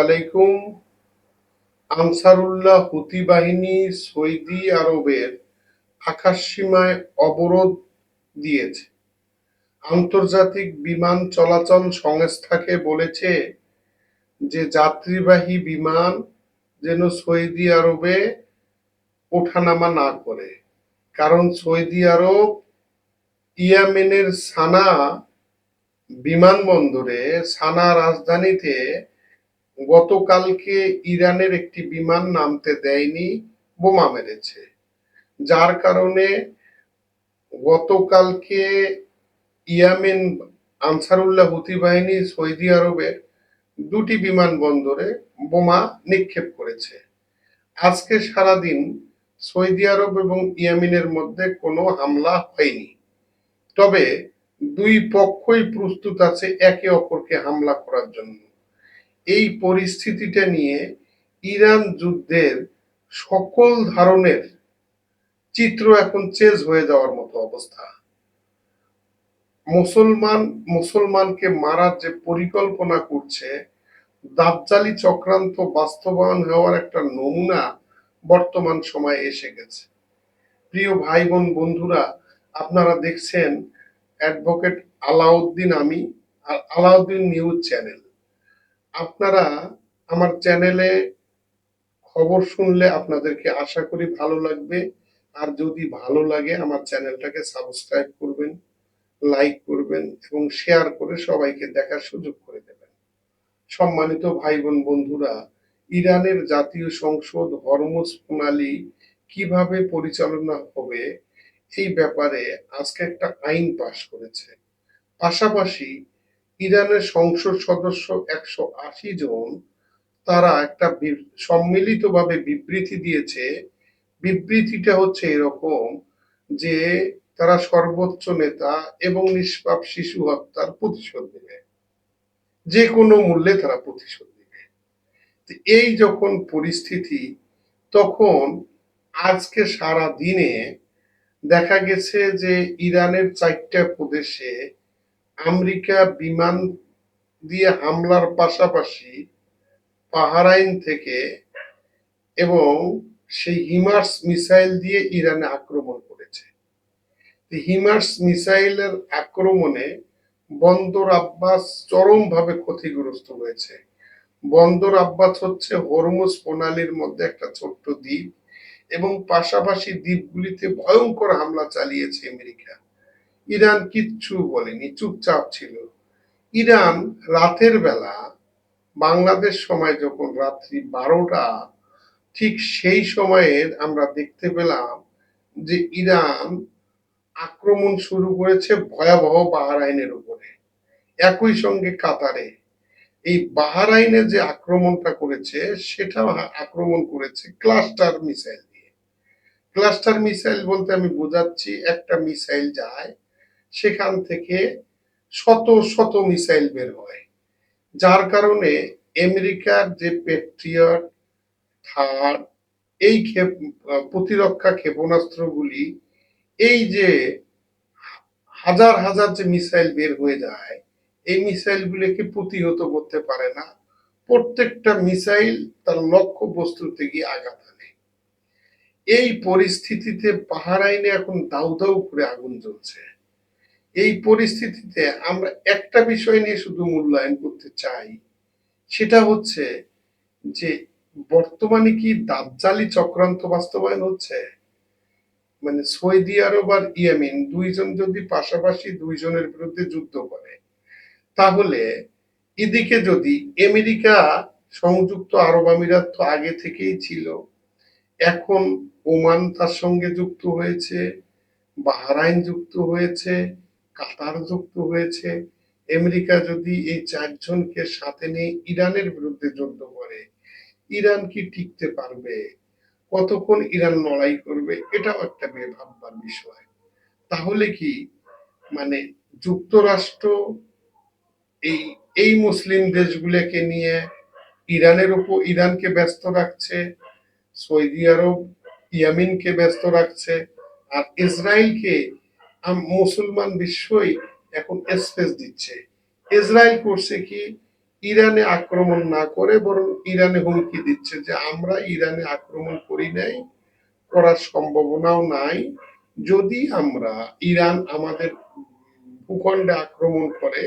আলাইকুম। আনসারুল্লাহ হুতি বাহিনী সৌদি আরবের আকাশসীমায় অবরোধ দিয়েছে। আন্তর্জাতিক বিমান চলাচল সংস্থাকে বলেছে যে যাত্রীবাহী বিমান যেন সৌদি আরবে ওঠানামা না করে, কারণ সৌদি আরব ইয়েমেনের সানা বিমানবন্দরে, সানা রাজধানীতে গতকালকে ইরানের একটি বিমান নামতে দেয়নি, বোমা মেরেছে। যার কারণে গতকালকে ইয়েমেন আনসারুল্লাহ হুতি বাহিনী সৌদি আরবের দুটি বিমানবন্দরে বোমা নিক্ষেপ করেছে। আজকে সারাদিন সৌদি আরব এবং ইয়েমেনের মধ্যে কোনো হামলা হয়নি, তবে দুই পক্ষই প্রস্তুত আছে একে অপরকে হামলা করার জন্য। এই পরিস্থিতিটা নিয়ে ইরান যুদ্ধের সকল ধরনের চিত্র এখন চেঞ্জ হয়ে যাওয়ার মতো অবস্থা। মুসলমানকে মারার যে পরিকল্পনা করছে, দাজ্জালি চক্রান্ত বাস্তবায়ন হওয়ার একটা নমুনা বর্তমান সময়ে এসে গেছে। প্রিয় ভাই বোন বন্ধুরা, আপনারা দেখছেন অ্যাডভোকেট আলাউদ্দিন, আমি আর আলাউদ্দিন নিউজ চ্যানেল। আপনারা আমার চ্যানেলে খবর শুনলে আপনাদেরকে আশা করি ভালো লাগবে। আর যদি ভালো লাগে আমার চ্যানেলটাকে সাবস্ক্রাইব করবেন, লাইক করবেন এবং শেয়ার করে সবাইকে দেখার সুযোগ করে দেবেন। সম্মানিত ভাই বোন বন্ধুরা, ইরানের জাতীয় সংসদ হরমুজ প্রণালী কিভাবে পরিচালনা হবে এই ব্যাপারে আজকে একটা আইন পাশ করেছে। পাশাপাশি ইরানের সংসদ সদস্য 180 জন, তারা একটা সম্মিলিতভাবে বিবৃতি দিয়েছে। বিবৃতিটা হচ্ছে এরকম যে তারা সর্বোচ্চ নেতা এবং নিষ্পাপ শিশু হত্যার প্রতিশোধ নেবে, যে কোনো মূল্যে তারা প্রতিশোধ নেবে। এই যখন পরিস্থিতি, তখন আজকে সারা দিনে দেখা গেছে যে ইরানের 4টা প্রদেশে আমেরিকা বিমান দিয়ে হামলার পাশাপাশি বাহরাইন থেকে এবং সেই হিমার্স মিসাইল দিয়ে ইরানে আক্রমণ করেছে। হিমার্স মিসাইলের আক্রমণে বন্দর আব্বাস চরমভাবে ক্ষতিগ্রস্ত হয়েছে। বন্দর আব্বাস হচ্ছে হরমুজ প্রণালীর মধ্যে একটা ছোট্ট দ্বীপ, এবং পাশাপাশি দ্বীপগুলিতে ভয়ঙ্কর হামলা চালিয়েছে আমেরিকা। ইরান কিচ্ছু বলেনি, চুপচাপ ছিল। ইরান রাতের বেলা, বাংলাদেশ সময় যখন রাত্রি 12টা, ঠিক সেই সময়ের আমরা দেখতে পেলাম যে ইরান আক্রমণ শুরু করেছে ভয়াবহ বাহরাইনের উপরে, একই সঙ্গে কাতারে। এই বাহরাইনে যে আক্রমণটা করেছে, সেটা আক্রমণ করেছে ক্লাস্টার মিসাইল দিয়ে। ক্লাস্টার মিসাইল বলতে আমি বোঝাচ্ছি, একটা মিসাইল যায়, সেখান থেকে শত শত মিসাইল বের হয়, যার কারণে আমেরিকার যে পেট্রিয়ট, থার্ড, এই প্রতিরক্ষা ক্ষেপণাস্ত্রগুলি, এই যে হাজার হাজার যে মিসাইল বের হয়ে যায়, এই মিসাইলগুলোকে প্রতিহত করতে পারে না। প্রত্যেকটা মিসাইল তার লক্ষ্য বস্তুতে গিয়ে আঘাত হানে। এই পরিস্থিতিতে বাহরাইনে এখন দাউ দাউ করে আগুন জ্বলছে। এই পরিস্থিতিতে আমরা একটা বিষয় নিয়ে শুধু মূল্যায়ন করতে চাই, সেটা হচ্ছে যে বর্তমানে কি দাজ্জালি চক্রান্ত বাস্তবায়ন হচ্ছে? মানে সৌদি আরব আর ইয়েমেন দুইজন যদি পাশাপাশি দুইজনের বিরুদ্ধে যুদ্ধ করে, তাহলে এদিকে যদি আমেরিকা, সংযুক্ত আরব আমিরাত তো আগে থেকেই ছিল, এখন ওমান তার সঙ্গে যুক্ত হয়েছে, বাহরাইন যুক্ত হয়েছে, কাতার যুক্ত হয়েছে। আমেরিকা যদি এই 4জনকে সাথে নিয়ে ইরানের বিরুদ্ধে যুদ্ধ করে, ইরান কি টিকতে পারবে? কতক্ষণ ইরান লড়াই করবে? এটাও একটা ভাববার বিষয়। তাহলে কি মানে যুক্তরাষ্ট্র এই এই মুসলিম দেশগুলোকে নিয়ে ইরানকে ব্যস্ত রাখছে, সৌদি আরব ইয়েমেনকে ব্যস্ত রাখছে, আর ইসরায়েলকে মুসলমান বিশ্বই এখন স্পেস দিচ্ছে। ইসরায়েল করছে কি, ইরানে আক্রমণ না করে বরং ইরানে হুমকি দিচ্ছে যে আমরা ইরানে আক্রমণ করি নাই, করার সম্ভাবনাও নাই। যদি আমরা ইরান আমাদের ভূখণ্ডে আক্রমণ করে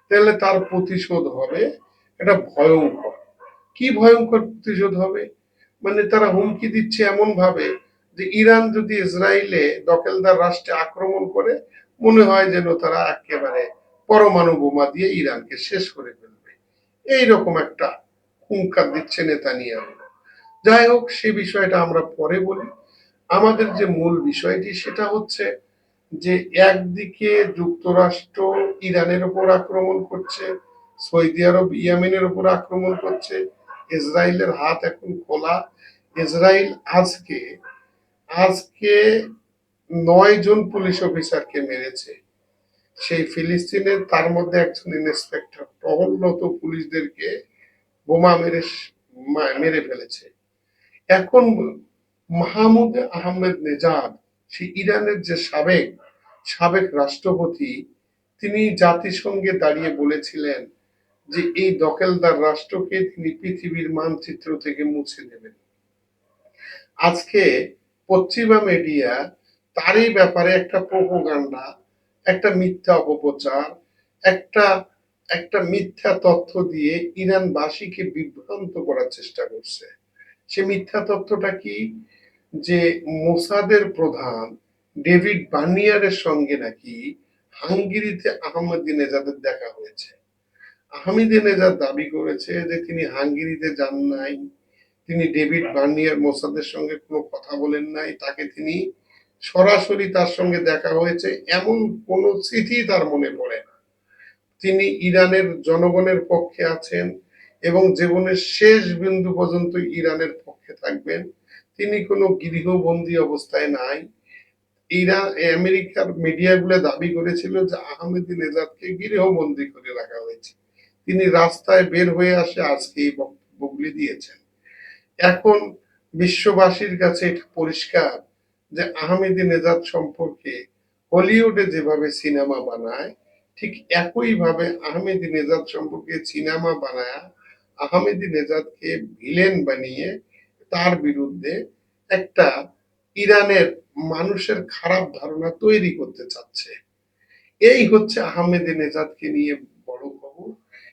তাহলে তার প্রতিশোধ হবে এটা ভয়ঙ্কর। কি ভয়ঙ্কর প্রতিশোধ হবে? মানে তারা হুমকি দিচ্ছে এমন ভাবে যে ইরান যদি ইসরায়েলে দখলদার রাষ্ট্রে আক্রমণ করে মনে হয় যেন তারা একেবারে পরমাণু বোমা দিয়ে ইরানকে শেষ করে ফেলবে। এইরকম একটা হুঙ্কার দিচ্ছে নেতানিয়াহু। যাই হোক, সে বিষয়টা আমরা পরে বলি। আমাদের যে মূল বিষয়টি সেটা হচ্ছে যে একদিকে যুক্তরাষ্ট্র ইরানের উপর আক্রমণ করছে, সৌদি আরব ইয়েমেনের উপর আক্রমণ করছে, ইসরায়েলের হাত এখন খোলা। ইসরায়েল আজকে আজকে 9 জন পুলিশ অফিসারকে মেরেছে সেই ফিলিস্তিনের, তার মধ্যে একজন ইন্সপেক্টর টহলরত পুলিশদেরকে বোমা মেরে মেরে ফেলেছে। এখন মাহমুদ আহমেদ নেজাদ, সে ইরানের যে সাবেক সাবেক রাষ্ট্রপতি, তিনি জাতিসংঘে দাঁড়িয়ে বলেছিলেন যে এই দখলদার রাষ্ট্রকে তিনি পৃথিবীর মানচিত্র থেকে মুছে দেবেন। আজকে পশ্চিমা মিডিয়া তারই ব্যাপারে একটা প্রোপাগান্ডা, একটা মিথ্যা অপপ্রচার, একটা একটা মিথ্যা তথ্য দিয়ে ইরানবাসীকে বিভ্রান্ত করার চেষ্টা করছে। সে মিথ্যা তথ্যটা কি? যে মোসাদের প্রধান ডেভিড বার্নিয়ারের সঙ্গে নাকি হাঙ্গেরিতে আহমেদিনেজাদের দেখা হয়েছে। আহমেদিনেজাদ দাবি করেছে যে তিনি হাঙ্গেরিতে যান নাই, তিনি ডেভিড বার্নিয়ার মোসাদের সঙ্গে কোনো কথা বলেন নাই, তাকে তিনি সরাসরি তার সঙ্গে দেখা হয়েছে এমন কোনো স্মৃতি তার মনে পড়ে না। তিনি ইরানের জনগণের পক্ষে আছেন এবং জীবনের শেষ বিন্দু পর্যন্ত ইরানের পক্ষে থাকবেন। তিনি কোনো গৃহবন্দী অবস্থায় নাই। ইরান আমেরিকার মিডিয়াগুলো দাবি করেছিল যে আহমেদিনেজাদকে গৃহবন্দী করে রাখা হয়েছে। তিনি রাস্তায় বের হয়ে আসে আজকে এই বক্তব্যগুলি দিয়েছেন। এখন বিশ্ববাসীর কাছে এটা পরিষ্কার যে আহমেদিনেজাদ সম্পর্কে হলিউডে যেভাবে সিনেমা বানায় ঠিক একইভাবে আহমেদিনেজাদ সম্পর্কে সিনেমা বানায় আহমেদিনেজাদকে ভিলেন বানিয়ে তার বিরুদ্ধে একটা ইরানের মানুষের খারাপ ধারণা তৈরি করতে চাচ্ছে। এই হচ্ছে আহমেদিনেজাদকে নিয়ে বড় খবর।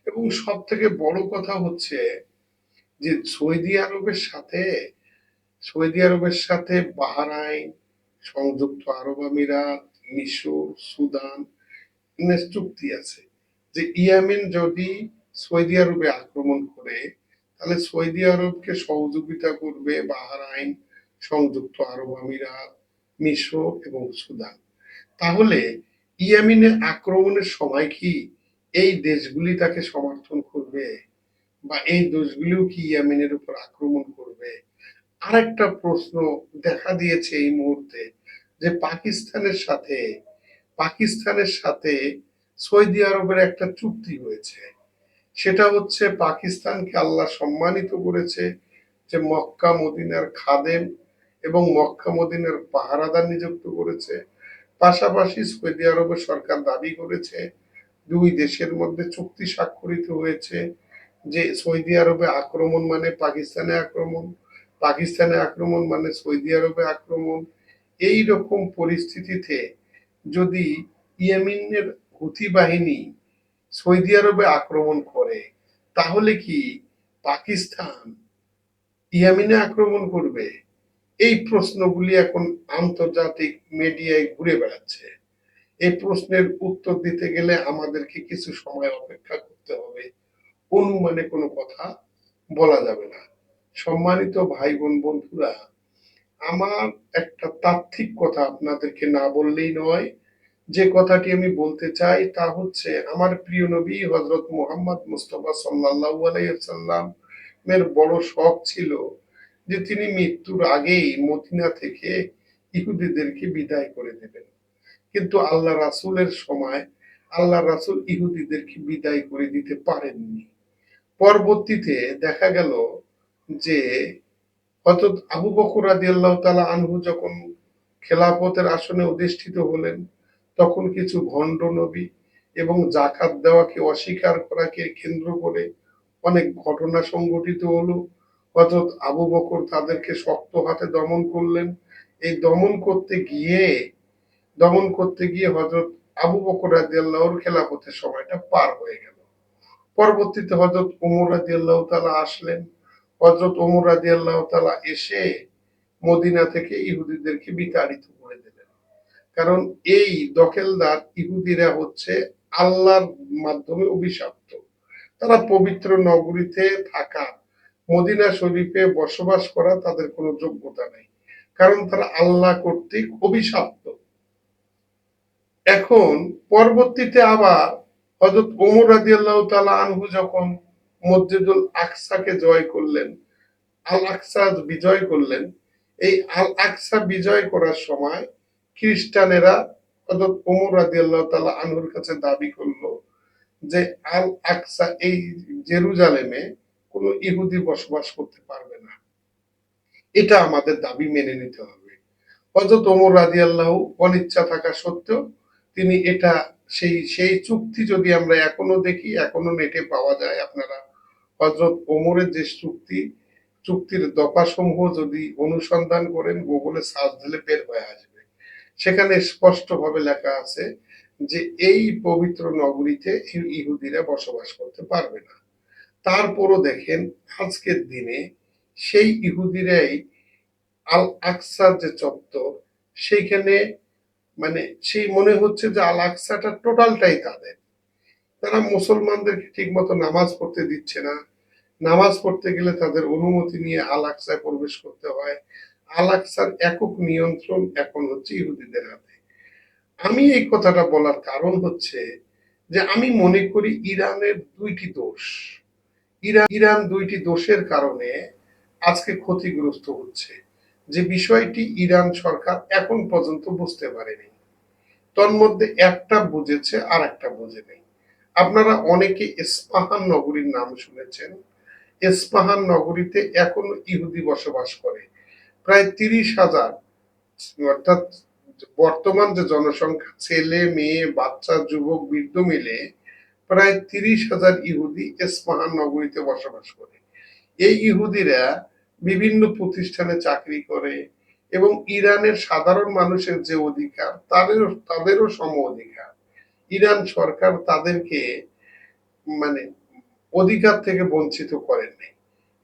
এবং সব থেকে বড় কথা হচ্ছে যে সৌদি আরবের সাথে বাহরাইন, সংযুক্ত আরব আমিরাত, মিশর, সুদান চুক্তি আছে যে ইয়েমেন যদি সৌদি আরবে আক্রমণ করে তাহলে সৌদি আরবকে সহযোগিতা করবে বাহরাইন, সংযুক্ত আরব আমিরাত, মিশর এবং সুদান। তাহলে ইয়েমেনে আক্রমণের সময় কি এই দেশগুলি তাকে সমর্থন করবে বা এই দেশগুলিও কি ইয়েমেনের উপর আক্রমণ করবে? আরেকটা প্রশ্ন দেখা দিয়েছে এই মুহূর্তে যে পাকিস্তানের সাথে সৌদি আরবের একটা চুক্তি হয়েছে। সেটা হচ্ছে পাকিস্তানকে আল্লাহ সম্মানিত করেছে যে মক্কা মদিনার খাদেম এবং মক্কা মদিনার পাহারাদার নিযুক্ত করেছে। পাশাপাশি সৌদি আরবের সরকার দাবি করেছে 2 দেশের মধ্যে চুক্তি স্বাক্ষরিত হয়েছে যে সৌদি আরবে আক্রমণ মানে পাকিস্তানে আক্রমণ, পাকিস্তানে আক্রমণ মানে সৌদি আরবে আক্রমণ। এই রকম পরিস্থিতিতে যদি ইয়েমেনের হুথি বাহিনী সৌদি আরবে আক্রমণ করে তাহলে কি পাকিস্তান ইয়েমেনে আক্রমণ করবে? এই প্রশ্নগুলি এখন আন্তর্জাতিক মিডিয়ায় ঘুরে বেড়াচ্ছে। এই প্রশ্নের উত্তর দিতে গেলে আমাদেরকে কিছু সময় অপেক্ষা করতে হবে। অনুমানে কোনো কথা বলা যাবে না। সম্মানিত ভাই বোন বন্ধুরা, আমার একটা তাত্ত্বিক কথা আপনাদেরকে না বললেই নয়। যে কথাটি আমি বলতে চাই তা হচ্ছে আমার প্রিয় নবী হযরত মুহাম্মদ মুস্তাফা সাল্লাল্লাহু আলাইহি ওয়াসাল্লাম এর বড় শখ ছিল যে তিনি মৃত্যুর আগেই মদিনা থেকে ইহুদিদেরকে বিদায় করে দেবেন। কিন্তু আল্লাহ রাসূলের সময় আল্লাহ রাসূল ইহুদিদেরকে বিদায় করে দিতে পারেননি। পরবর্তীতে দেখা গেল যে হযরত আবু বকর রাদিয়াল্লাহু তাআলা আনহু যখন খেলাফতের আসনে অধিষ্ঠিত হলেন তখন কিছু ভণ্ড নবী এবং জাকাত দেওয়াকে অস্বীকার করাকে কেন্দ্র করে অনেক ঘটনা সংঘটিত হলো। হযরত আবু বকর তাদেরকে শক্ত হাতে দমন করলেন। এই দমন করতে গিয়ে হযরত আবু বকর রাদিয়াল্লাহুর খেলাফতের সময়টা পার হয়ে গেল। পরবর্তীতে হযরত ওমর রাদিয়াল্লাহু তাআলা আসলেন। হযরত ওমর রাদিয়াল্লাহু তাআলা এসে মদিনা থেকে ইহুদিদেরকে বিতাড়িত করে দিলেন। কারণ এই দখলদার ইহুদিরা হচ্ছে আল্লাহর মাধ্যমে অভিশপ্ত। তারা পবিত্র নগরীতে থাকা, মদিনা শরীফে বসবাস করা তাদের কোনো যোগ্যতা নেই। কারণ তারা আল্লাহ কর্তৃক অভিশপ্ত। এখন পরবর্তীতে আবার হযরত ওমর রাদিয়াল্লাহু তাআলা আনহু যখন মসজিদুল আকসাকে জয় করলেন, আল আকসা বিজয় করলেন, এই আল আকসা বিজয় করার সময় খ্রিস্টানেরা হযরত ওমর রাদিয়াল্লাহু তাআলা আনহুর কাছে দাবি করলো যে আল আকসা এই জেরুজালেমে কোনো ইহুদি বসবাস করতে পারবে না। এটা আমাদের দাবি মেনে নিতে হবে। হযরত ওমর রাদিয়াল্লাহু অনিচ্ছা থাকা সত্ত্বেও তিনি এটা সেই চুক্তি যদি আমরা এখনো দেখি, এখনো নেটে পাওয়া যায়, আপনারা হযরত ওমরের যে চুক্তির দফাসমূহ যদি অনুসন্ধান করেন, গুগলে সার্চ দিলে বের হয়ে আসবে। সেখানে স্পষ্টভাবে লেখা আছে যে এই পবিত্র নগরীতে ইহুদিরা বসবাস করতে পারবে না। তারপরও দেখেন আজকের দিনে সেই ইহুদিরাই আল আকসার যে চত্বর, সেইখানে মানে সেই মনে হচ্ছে যে আল আকসাটা টোটালটাই তাদের। তারা মুসলমানদেরকে ঠিক মতো নামাজ পড়তে দিচ্ছে না। নামাজ পড়তে গেলে তাদের অনুমতি নিয়ে আল আকসায় প্রবেশ করতে হয়। আল আকসার একক নিয়ন্ত্রণ এখন হচ্ছে ইহুদিদের হাতে। আমি এই কথাটা বলার কারণ হচ্ছে যে আমি মনে করি ইরানের দুইটি দোষ। ইরান দুইটি দোষের কারণে আজকে ক্ষতিগ্রস্ত হচ্ছে, যে বিষয়টি ইরান সরকার এখন পর্যন্ত বুঝতে পারেনি। তন্মধ্যে একটা বুঝেছে আর একটা বুঝে নেই। আপনারা অনেকে ইস্পাহান নগরীর নাম শুনেছেন। ইস্পাহান নগরীতে এখনো ইহুদি বসবাস করে। প্রায় ৩০,০০০, অর্থাৎ বর্তমান যে জনসংখ্যা, ছেলে মেয়ে বাচ্চা যুবক বৃদ্ধ মিলে প্রায় ৩০,০০০ ইহুদি ইস্পাহান নগরীতে বসবাস করে। এই ইহুদিরা বিভিন্ন প্রতিষ্ঠানে চাকরি করে এবং ইরানের সাধারণ মানুষের যে অধিকার, তাদেরও সম অধিকার। ইরান সরকার তাদেরকে মানে অধিকার থেকে বঞ্চিত করেননি।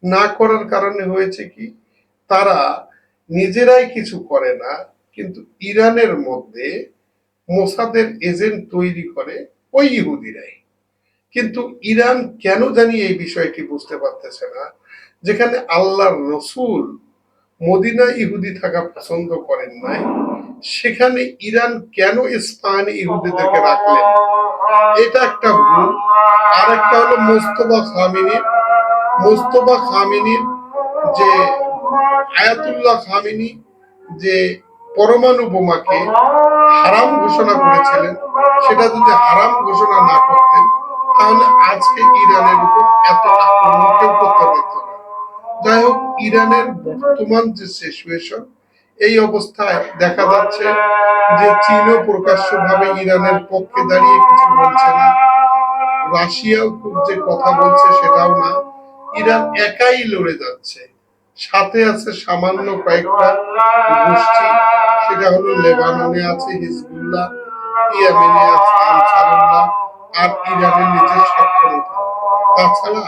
না করার কারণে হয়েছে কি, তারা নিজেরাই কিছু করে না, কিন্তু ইরানের মধ্যে মোসাদের এজেন্ট তৈরি করে ওই ইহুদিরাই। কিন্তু ইরান কেন জানি এই বিষয়টি বুঝতে পারতেছে না। যেখানে আল্লাহর রসুল মদিনা ইহুদি থাকা পছন্দ করেন নাই, সেখানে ইরান কেন ইস্পাহানে ইহুদিদেরকে রাখলেন, এটা একটা ভুল। আর একটা হলো মোস্তফা খামেনির যে আয়াতুল্লাহ খামেনি যে পরমাণু বোমাকে হারাম ঘোষণা করেছিলেন, সেটা যদি হারাম ঘোষণা না করতেন তাহলে আজকে ইরানের উপর এত আক্রমণ কেউ করতে পারত না। যাই হোক, ইরানের বর্তমান যে সিচুয়েশন, এই অবস্থায় দেখা যাচ্ছে যে চীনও প্রকাশ্যভাবে ইরানের পক্ষে দাঁড়িয়ে কিছু বলছে না, রাশিয়াও খুব যে কথা বলছে সেটাও না। ইরান একাই লড়ে যাচ্ছে। সাথে আছে সামান্য কয়েকটা গোষ্ঠী, সেটা হলো লেবাননে আছে হিজবুল্লাহ, ইয়েমেনে আছে আনসারুল্লাহ, আর ইরানের নিজের সক্ষমতা। তাছাড়া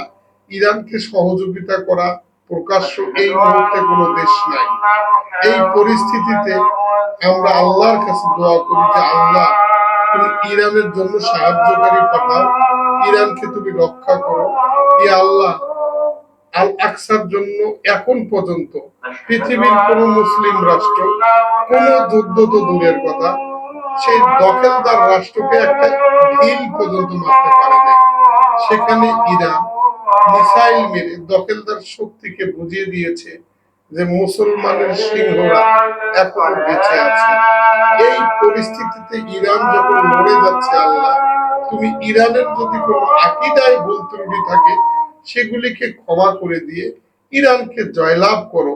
ইরানকে সহযোগিতা করা প্রকাশ্য এই মুহূর্তে কোনো দেশ নাই। এই পরিস্থিতিতে আমরা আল্লাহর কাছে দোয়া করি যে আল্লাহ, তুমি ইরানের জন্য সাহায্যকারী পাঠাও, ইরানকে তুমি রক্ষা করো। ই আল্লাহ, আল আকসার জন্য এখন পর্যন্ত পৃথিবীর কোন মুসলিম রাষ্ট্র কোন যুদ্ধ তো দূরের কথা, সেই দখলদার রাষ্ট্রকে একটা ঢিল পর্যন্ত মারতে পারে নাই। সেখানে ইরান মিসাইল মেরে দখলদার শক্তিকে বুঝিয়ে দিয়েছে যে মুসলমানের সিংহরা এখনো বেঁচে আছে। এই পরিস্থিতিতে ইরান যখন লড়ে যাচ্ছে, আল্লাহ তুমি ইরানের যদি কোনো আকীদায় ভুল ত্রুটি থাকে সেগুলিকে ক্ষমা করে দিয়ে ইরানকে জয়লাভ করো।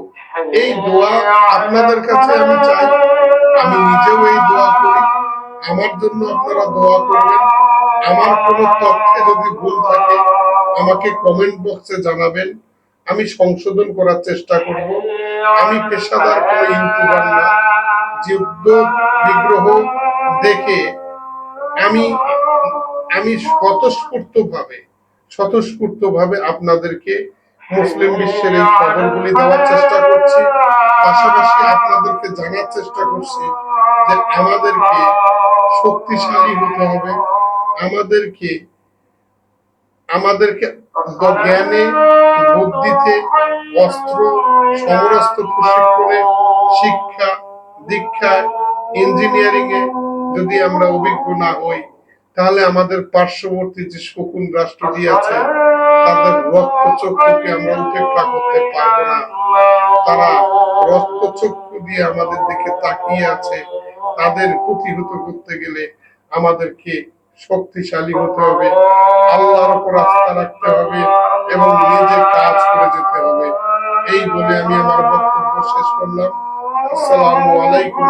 এই দোয়া আপনাদের কাছে আমি চাই, আমি নিজেও এই দোয়া করি, আমার জন্য আপনারা দোয়া করবেন। আমার কোনো তথ্যে যদি ভুল থাকে আমাকে কমেন্ট বক্সে জানাবেন, আমি সংশোধন করার চেষ্টা করব। আমি পেশাদার কোনো ইউটিউবার না, যুদ্ধ বিগ্রহ দেখে আমি আমি স্বতঃস্ফূর্তভাবে আপনাদেরকে মুসলিম বিশ্বের এই খবরগুলি দেওয়ার চেষ্টা করছি। পাশাপাশি আপনাদেরকে জানার চেষ্টা করছি যে আমাদেরকে শক্তিশালী হতে হবে, আমাদেরকে আমাদেরকে জ্ঞানে, বুদ্ধিতে, অস্ত্র, সমরাস্ত্র প্রশিক্ষণে, শিক্ষা দীক্ষায়, ইঞ্জিনিয়ারিং এ যদি আমরা অভিজ্ঞ না হই, তাহলে আমাদের পার্শ্ববর্তী যে শকুন রাষ্ট্রটি আছে তাদের রক্তচক্ষুকে আমরা উপেক্ষা করতে পারবো না। তারা রক্তচক্ষু দিয়ে আমাদের দিকে তাকিয়ে আছে। তাদের প্রতিহত করতে গেলে আমাদেরকে শক্তিশালী হতে হবে, আল্লাহর উপর আস্থা রাখতে হবে এবং নিজে কাজ করে যেতে হবে। এই বলে আমি আমার বক্তব্য শেষ করলাম। আসসালামু আলাইকুম।